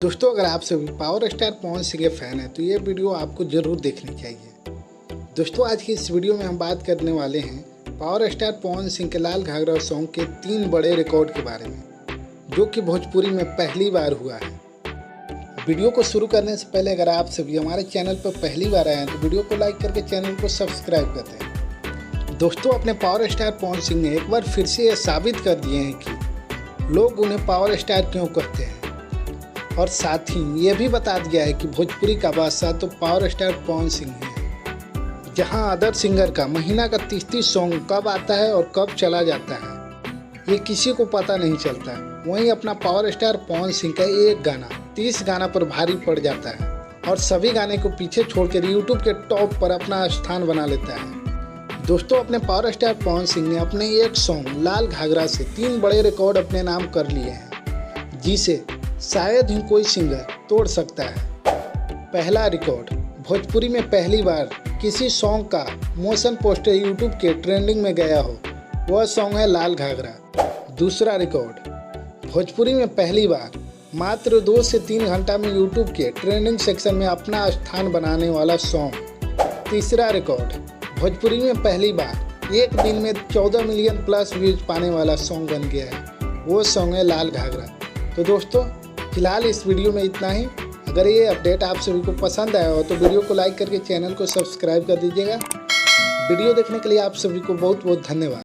दोस्तों, अगर आप सभी पावर स्टार पवन सिंह के फैन हैं तो ये वीडियो आपको ज़रूर देखनी चाहिए। दोस्तों, आज की इस वीडियो में हम बात करने वाले हैं पावर स्टार पवन सिंह के लाल घाघरा सॉन्ग के 3 बड़े रिकॉर्ड के बारे में, जो कि भोजपुरी में पहली बार हुआ है। वीडियो को शुरू करने से पहले अगर आप सभी हमारे चैनल पर पहली बार आए हैं तो वीडियो को लाइक करके चैनल को सब्सक्राइब कर दें। दोस्तों, अपने पावर स्टार पवन सिंह ने एक बार फिर से ये साबित कर दिए हैं कि लोग उन्हें पावर स्टार क्यों कहते हैं, और साथ ही ये भी बता दिया है कि भोजपुरी का बादशाह तो पावर स्टार पवन सिंह है। जहां अदर सिंगर का महीना का 30-30 सॉन्ग कब आता है और कब चला जाता है ये किसी को पता नहीं चलता, वहीं अपना पावर स्टार पवन सिंह का एक गाना 30 गाना पर भारी पड़ जाता है और सभी गाने को पीछे छोड़कर यूट्यूब के टॉप पर अपना स्थान बना लेता है। दोस्तों, अपने पावर स्टार पवन सिंह ने अपने एक सॉन्ग लाल घाघरा से 3 बड़े रिकॉर्ड अपने नाम कर लिए हैं, जिसे शायद ही कोई सिंगर तोड़ सकता है। पहला रिकॉर्ड, भोजपुरी में पहली बार किसी सॉन्ग का मोशन पोस्टर यूट्यूब के ट्रेंडिंग में गया हो, वह सॉन्ग है लाल घाघरा। दूसरा रिकॉर्ड, भोजपुरी में पहली बार मात्र 2 से 3 घंटा में यूट्यूब के ट्रेंडिंग सेक्शन में अपना स्थान बनाने वाला सॉन्ग। तीसरा रिकॉर्ड, भोजपुरी में पहली बार एक दिन में 14 मिलियन प्लस व्यूज पाने वाला सॉन्ग बन गया है, वो सॉन्ग है लाल घाघरा। तो दोस्तों, फिलहाल इस वीडियो में इतना ही। अगर ये अपडेट आप सभी को पसंद आया हो तो वीडियो को लाइक करके चैनल को सब्सक्राइब कर दीजिएगा। वीडियो देखने के लिए आप सभी को बहुत बहुत धन्यवाद।